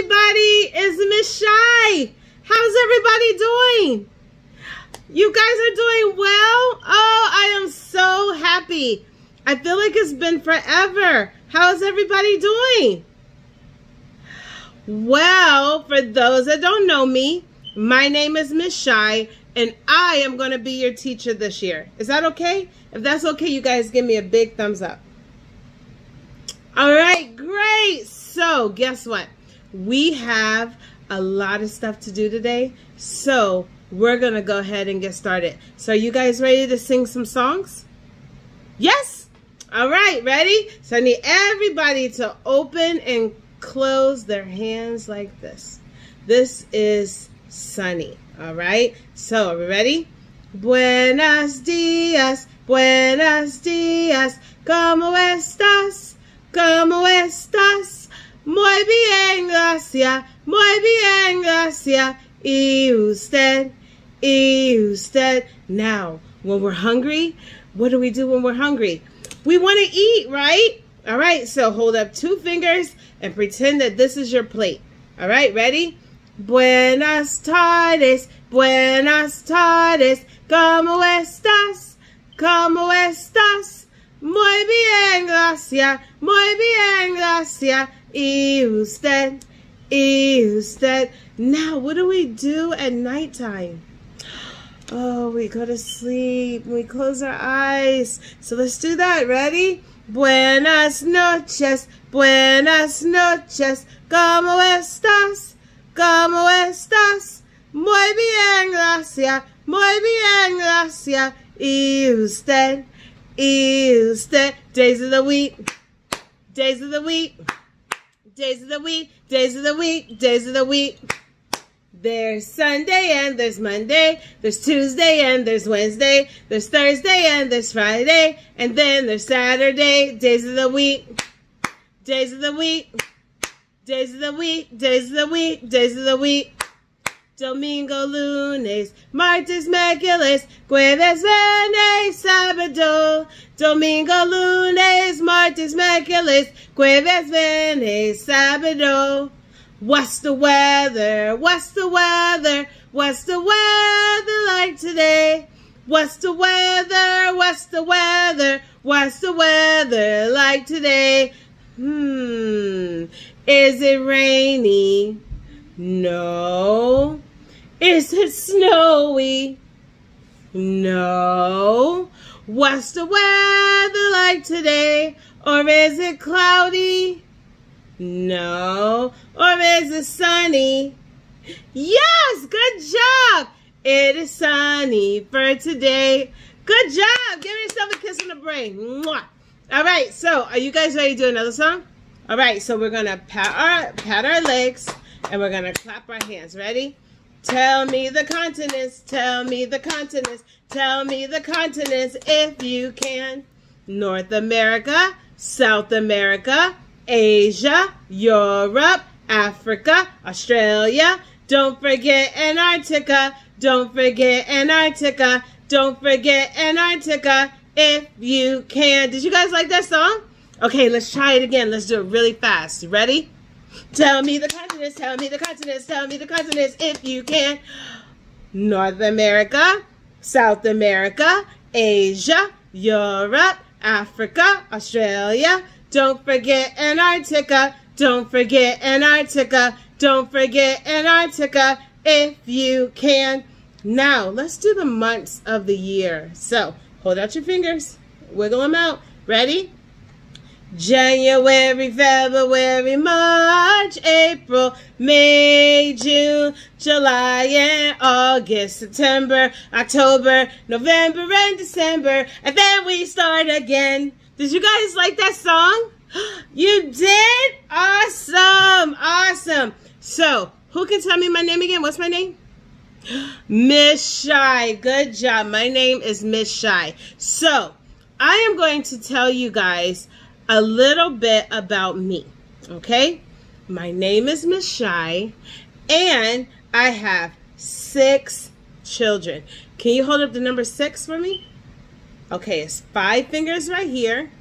everybody? It's Miss Shy. How's everybody doing? You guys are doing well? Oh, I am so happy. I feel like it's been forever. How's everybody doing? Well, for those that don't know me, my name is Miss Shy, and I am going to be your teacher this year. Is that okay? If that's okay, you guys give me a big thumbs up. All right, great. So guess what? We have a lot of stuff to do today, so we're going to go ahead and get started. So are you guys ready to sing some songs? Yes? All right, ready? So I need everybody to open and close their hands like this. This is sunny, all right? So are we ready? Buenos dias, ¿cómo estás? ¿Cómo estás? Muy bien, gracias, y usted, y usted. Now, when we're hungry, what do we do when we're hungry? We want to eat, right? All right, so hold up 2 fingers and pretend that this is your plate. All right, ready? Buenas tardes, ¿cómo estás? ¿Cómo estás? Muy bien, gracias, y usted, y usted. Now, what do we do at nighttime? Oh, we go to sleep. We close our eyes. So let's do that. Ready? Buenas noches, ¿cómo estás? ¿Cómo estás? Muy bien, gracias, y usted, y usted. Days of the week, days of the week, days of the week, days of the week, days of the week. There's Sunday and there's Monday, there's Tuesday and there's Wednesday, there's Thursday and there's Friday, and then there's Saturday. Days of the week, days of the week, days of the week, days of the week, days of the week. Domingo, lunes, martes, miércoles, jueves, viernes, sábado. Domingo, lunes, martes, miércoles, jueves, viernes, sábado. What's the weather? What's the weather? What's the weather like today? What's the weather? What's the weather? What's the weather like today? Is it rainy? No. Is it snowy? No. What's the weather like today? Or is it cloudy? No. Or is it sunny? Yes, good job. It is sunny for today. Good job. Give yourself a kiss on the brain. Mwah. All right, so are you guys ready to do another song? All right, so we're going to pat our legs and we're going to clap our hands. Ready? Tell me the continents, tell me the continents, tell me the continents if you can. North America, South America, Asia, Europe, Africa, Australia. Don't forget Antarctica. Don't forget Antarctica. Don't forget Antarctica if you can. Did you guys like that song? Okay, let's try it again. Let's do it really fast. You ready? Tell me the continents, tell me the continents, tell me the continents if you can. North America, South America, Asia, Europe, Africa, Australia. Don't forget Antarctica. Don't forget Antarctica. Don't forget Antarctica if you can. Now, let's do the months of the year. So, hold out your fingers. Wiggle them out. Ready? January, February, March, April, May, June, July, and August, September, October, November, and December. And then we start again. Did you guys like that song? You did? Awesome. Awesome. So, who can tell me my name again? What's my name? Miss Shy. Good job. My name is Miss Shy. So, I am going to tell you guys a little bit about me, okay? My name is Miss Shy, and I have 6 children. Can you hold up the number 6 for me? Okay, it's 5 fingers right here,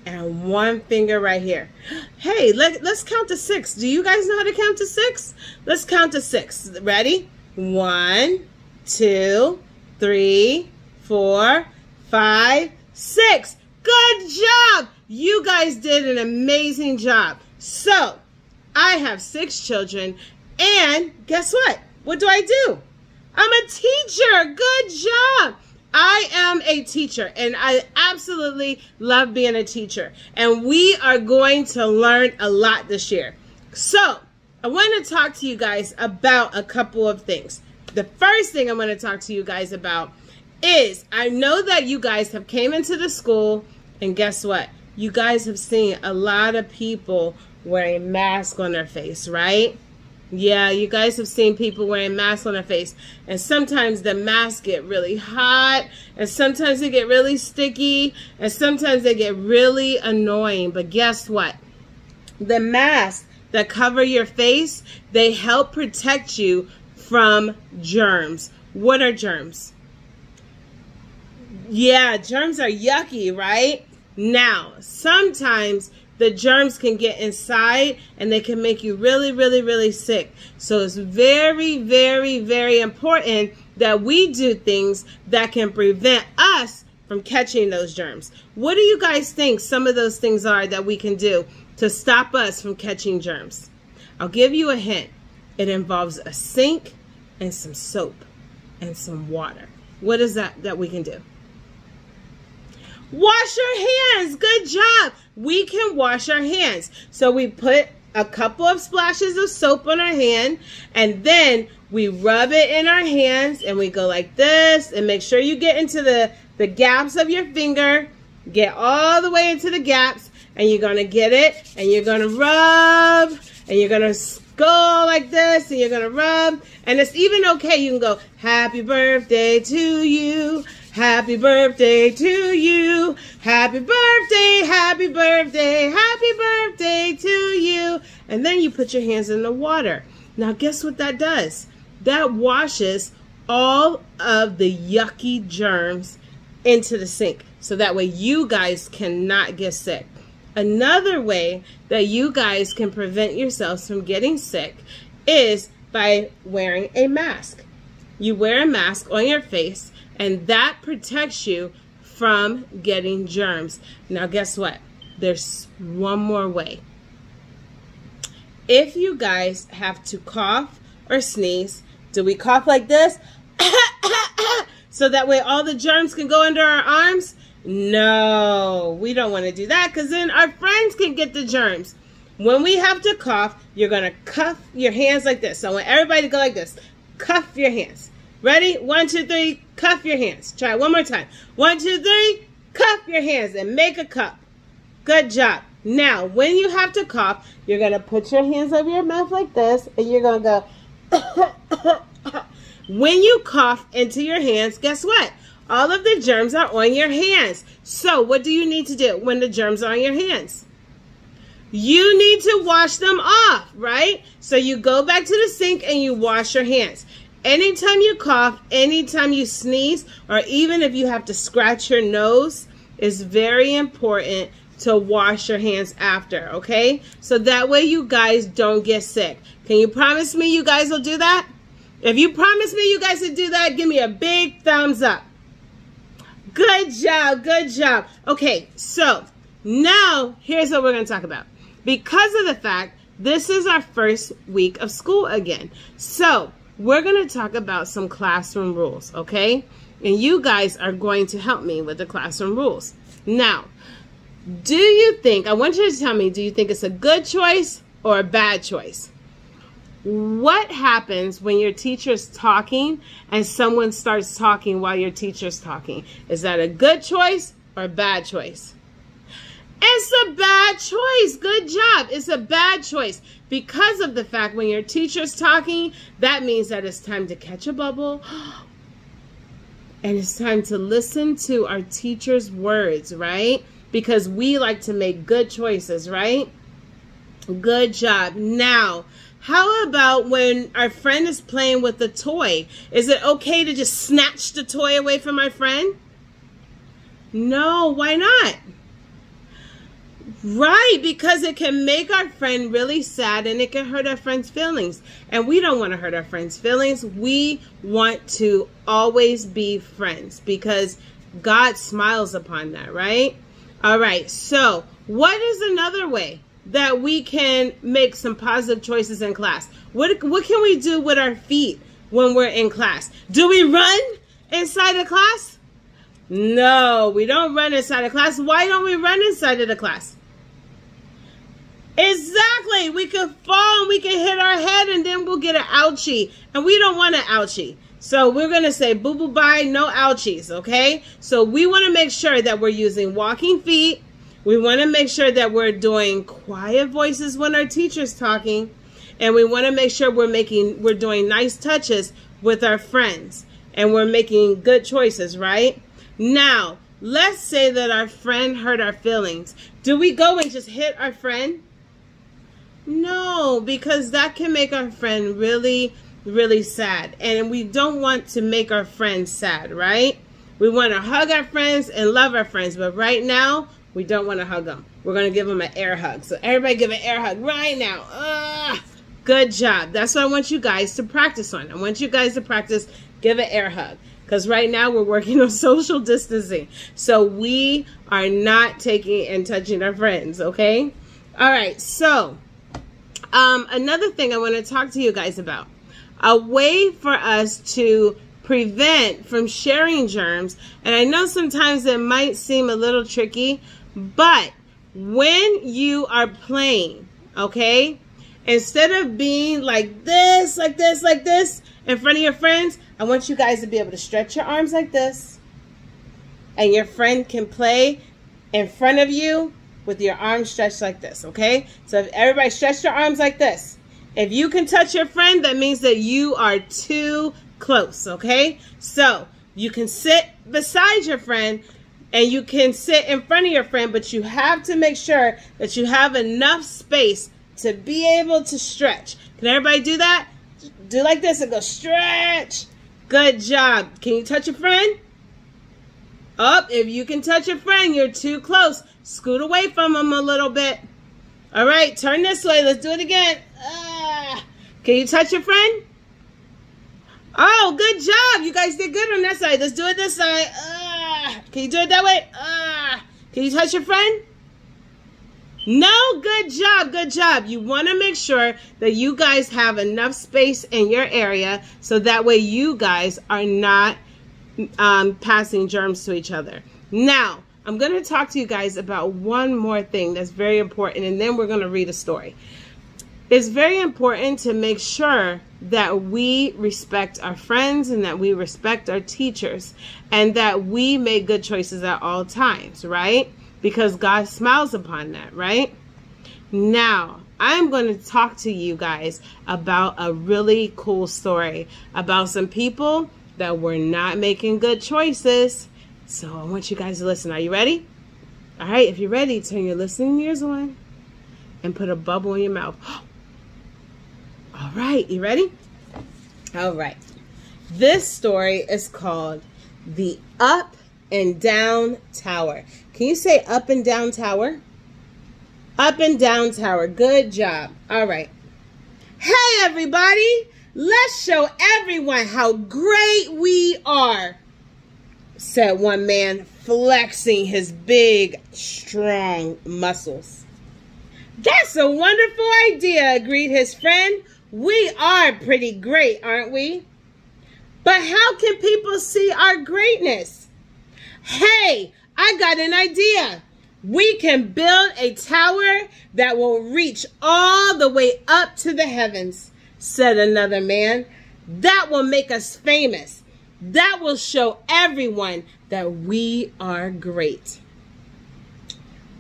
and one finger right here. Hey, let's count to 6. Do you guys know how to count to 6? Let's count to 6. Ready? 1, 2, 3, 4, 5, 6. Good job! You guys did an amazing job. So, I have 6 children, and guess what? What do I do? I'm a teacher. Good job. I am a teacher, and I absolutely love being a teacher. And we are going to learn a lot this year. So, I want to talk to you guys about a couple of things. The first thing I'm going to talk to you guys about is, I know that you guys have came into the school, and guess what? You guys have seen a lot of people wearing masks on their face, right? Yeah, you guys have seen people wearing masks on their face. And sometimes the masks get really hot, and sometimes they get really sticky, and sometimes they get really annoying. But guess what? The masks that cover your face, they help protect you from germs. What are germs? Yeah, germs are yucky, right? Now, sometimes the germs can get inside and they can make you really, really, really sick. So it's very, very, very important that we do things that can prevent us from catching those germs. What do you guys think some of those things are that we can do to stop us from catching germs? I'll give you a hint. It involves a sink and some soap and some water. What is that we can do? Wash your hands. Good job. We can wash our hands. So we put a couple of splashes of soap on our hand, and then we rub it in our hands, and we go like this, and make sure you get into the gaps of your finger. Get all the way into the gaps, and you're going to get it, and you're going to rub, and you're going to go like this, and you're going to rub. And it's even okay. You can go, happy birthday to you. Happy birthday to you. Happy birthday, happy birthday, happy birthday to you. And then you put your hands in the water. Now guess what that does? That washes all of the yucky germs into the sink. So that way you guys cannot get sick. Another way that you guys can prevent yourselves from getting sick is by wearing a mask. You wear a mask on your face, and that protects you from getting germs. Now guess what? There's one more way. If you guys have to cough or sneeze, do we cough like this? So that way all the germs can go under our arms? No, we don't want to do that, because then our friends can get the germs. When we have to cough, you're going to cuff your hands like this. So I want everybody to go like this. Cuff your hands. Ready? 1, 2, 3, cuff your hands. Try it one more time. 1, 2, 3, cuff your hands and make a cup. Good job. Now, when you have to cough, you're going to put your hands over your mouth like this, and you're going to go. When you cough into your hands, guess what? All of the germs are on your hands. So what do you need to do when the germs are on your hands? You need to wash them off, right? So you go back to the sink and you wash your hands. Anytime you cough, anytime you sneeze, or even if you have to scratch your nose, it's very important to wash your hands after, okay? So that way you guys don't get sick. Can you promise me you guys will do that? If you promise me you guys will do that, give me a big thumbs up. Good job, good job. Okay, so now here's what we're going to talk about. Because of the fact this is our first week of school again, so we're going to talk about some classroom rules, okay? And you guys are going to help me with the classroom rules. Now, do you think, I want you to tell me, do you think it's a good choice or a bad choice? What happens when your teacher's talking and someone starts talking while your teacher's talking? Is that a good choice or a bad choice? It's a bad choice. Good job. It's a bad choice because of the fact when your teacher's talking, that means that it's time to catch a bubble and it's time to listen to our teacher's words, right? Because we like to make good choices, right? Good job. Now, how about when our friend is playing with a toy? Is it okay to just snatch the toy away from our friend? No, why not? Right, because it can make our friend really sad and it can hurt our friend's feelings. And we don't want to hurt our friend's feelings. We want to always be friends because God smiles upon that, right? All right, so what is another way that we can make some positive choices in class? What can we do with our feet when we're in class? Do we run inside the class? No, we don't run inside the class. Why don't we run inside of the class? Exactly. We could fall and we can hit our head and then we'll get an ouchie. And we don't want an ouchie. So we're going to say boo-boo bye, no ouchies, okay? So we want to make sure that we're using walking feet. We want to make sure that we're doing quiet voices when our teacher's talking. And we want to make sure we're doing nice touches with our friends. And we're making good choices, right? Now, let's say that our friend hurt our feelings. Do we go and just hit our friend? No, because that can make our friend really, really sad. And we don't want to make our friends sad, right? We want to hug our friends and love our friends. But right now, we don't want to hug them. We're going to give them an air hug. So everybody give an air hug right now. Good job. That's what I want you guys to practice on. I want you guys to practice give an air hug. Because right now we're working on social distancing. So we are not taking and touching our friends, okay? All right, so another thing I want to talk to you guys about. A way for us to prevent from sharing germs. And I know sometimes it might seem a little tricky, but when you are playing, okay, instead of being like this, like this, like this in front of your friends, I want you guys to be able to stretch your arms like this. And your friend can play in front of you with your arms stretched like this, okay? So if everybody stretch your arms like this. If you can touch your friend, that means that you are too close, okay? So you can sit beside your friend and you can sit in front of your friend, but you have to make sure that you have enough space to be able to stretch. Can everybody do that? Do like this and go stretch. Good job. Can you touch your friend? Up. If you can touch your friend, you're too close. Scoot away from them a little bit. All right, turn this way. Let's do it again. Can you touch your friend? Oh, good job. You guys did good on that side. Let's do it this side. Can you do it that way? Can you touch your friend? No, good job, good job. You want to make sure that you guys have enough space in your area so that way you guys are not passing germs to each other. Now, I'm going to talk to you guys about one more thing that's very important, and then we're going to read a story. It's very important to make sure that we respect our friends and that we respect our teachers and that we make good choices at all times, right? Because God smiles upon that, right? Now, I'm going to talk to you guys about a really cool story about some people that were not making good choices. So I want you guys to listen. Are you ready? All right, if you're ready, turn your listening ears on and put a bubble in your mouth. All right, you ready? All right. This story is called The Up and Down Tower. Can you say up and down tower? Up and down tower. Good job. All right. Hey, everybody. Let's show everyone how great we are, said one man, flexing his big, strong muscles. That's a wonderful idea, agreed his friend. We are pretty great, aren't we? But how can people see our greatness? Hey, I got an idea. We can build a tower that will reach all the way up to the heavens, said another man. That will make us famous. That will show everyone that we are great.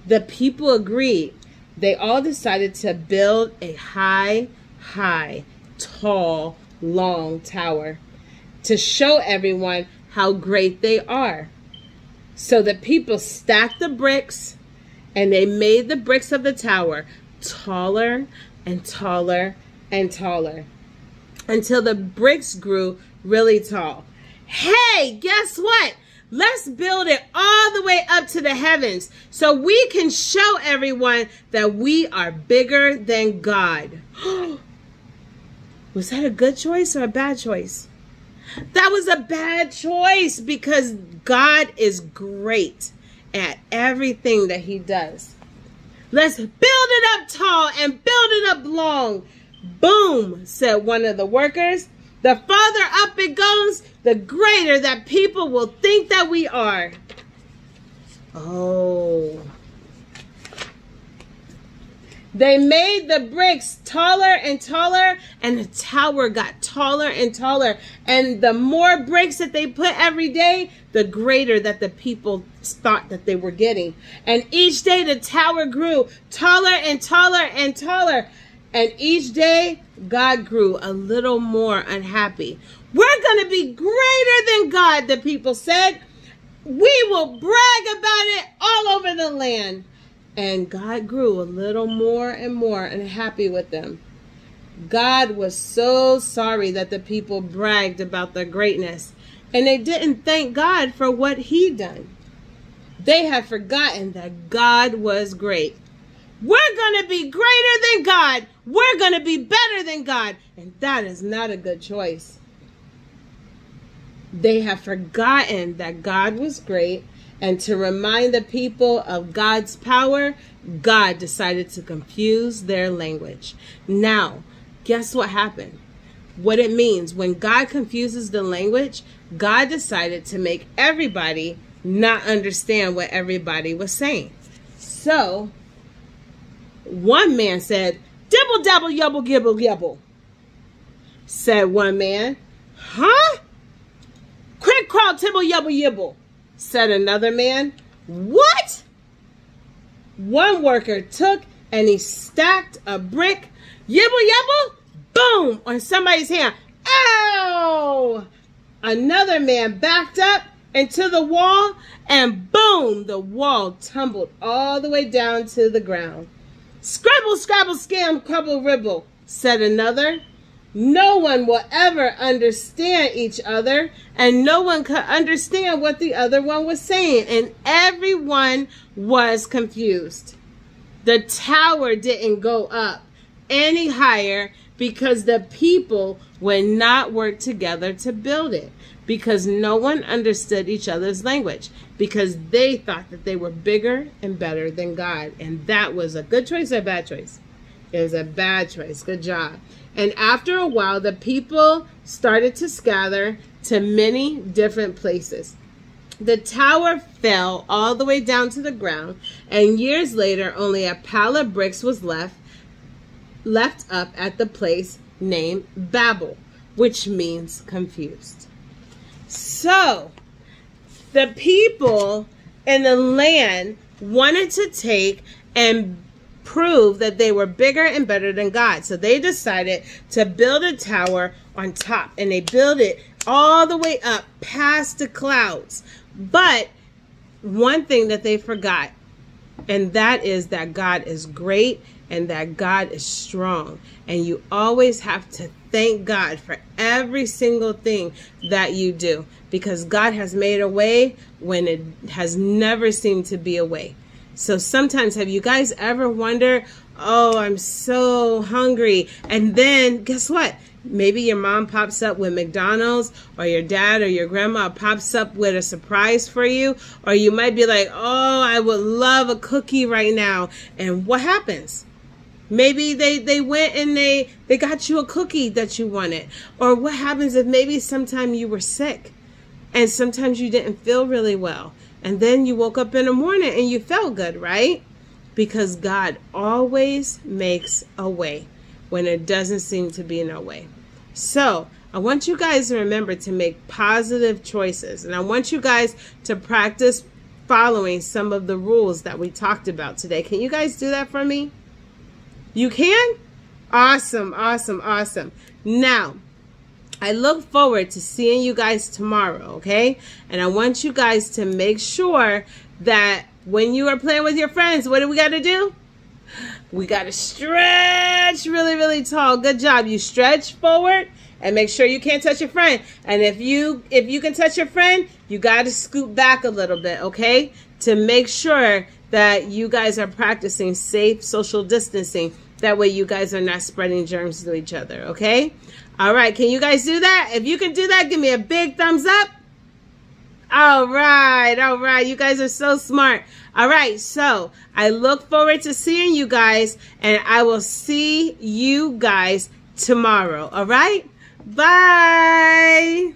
The people agreed. They all decided to build a high, tall, long tower to show everyone how great they are. So the people stacked the bricks and they made the bricks of the tower taller and taller and taller until the bricks grew really tall. Hey, guess what? Let's build it all the way up to the heavens so we can show everyone that we are bigger than God. Was that a good choice or a bad choice? That was a bad choice because God is great at everything that he does. Let's build it up tall and build it up long. Boom, said one of the workers. The farther up it goes, the greater that people will think that we are. Oh. They made the bricks taller and taller, and the tower got taller and taller. And the more bricks that they put every day, the greater that the people thought that they were getting. And each day the tower grew taller and taller and taller. And each day, God grew a little more unhappy. We're going to be greater than God, the people said. We will brag about it all over the land. And God grew a little more and more unhappy with them. God was so sorry that the people bragged about their greatness. And they didn't thank God for what he'd done. They had forgotten that God was great. We're going to be greater than God. We're going to be better than God. And that is not a good choice. They have forgotten that God was great. And to remind the people of God's power, God decided to confuse their language. Now, guess what happened? What it means when God confuses the language, God decided to make everybody not understand what everybody was saying. So, one man said, "Dibble dabble yubble gibble yubble," said one man. "Huh? Crick crawl tibble yubble yibble," said another man. "What?" One worker took and he stacked a brick, yibble yubble, boom, on somebody's hand. Ow! Another man backed up into the wall and boom, the wall tumbled all the way down to the ground. "Scrabble, scrabble, scam, crubble, ribble," said another. No one will ever understand each other, and no one could understand what the other one was saying, and everyone was confused. The tower didn't go up any higher because the people would not work together to build it, because no one understood each other's language, because they thought that they were bigger and better than God. And that was a good choice or a bad choice? It was a bad choice. Good job. And after a while, the people started to scatter to many different places. The tower fell all the way down to the ground, and years later, only a pile of bricks was left up at the place named Babel, which means confused. So, the people in the land wanted to take and prove that they were bigger and better than God. So they decided to build a tower on top, and they built it all the way up past the clouds. But one thing that they forgot, and that is that God is great and that God is strong. And you always have to thank God for every single thing that you do, because God has made a way when it has never seemed to be a way. So sometimes, have you guys ever wondered, oh, I'm so hungry, and then guess what? Maybe your mom pops up with McDonald's, or your dad or your grandma pops up with a surprise for you, or you might be like, oh, I would love a cookie right now. And what happens? Maybe they went and they got you a cookie that you wanted. Or what happens if maybe sometime you were sick and sometimes you didn't feel really well, and then you woke up in the morning and you felt good, right? Because God always makes a way when it doesn't seem to be no way. So I want you guys to remember to make positive choices. And I want you guys to practice following some of the rules that we talked about today. Can you guys do that for me? You can? Awesome, awesome, awesome. Now, I look forward to seeing you guys tomorrow, okay? And I want you guys to make sure that when you are playing with your friends, what do we got to do? We got to stretch really, really tall. Good job. You stretch forward And make sure you can't touch your friend. And if you can touch your friend, you got to scoot back a little bit, okay? To make sure that you guys are practicing safe social distancing. That way you guys are not spreading germs to each other, okay? All right, can you guys do that? If you can do that, give me a big thumbs up. All right. You guys are so smart. All right, so I look forward to seeing you guys, and I will see you guys tomorrow. All right? Bye.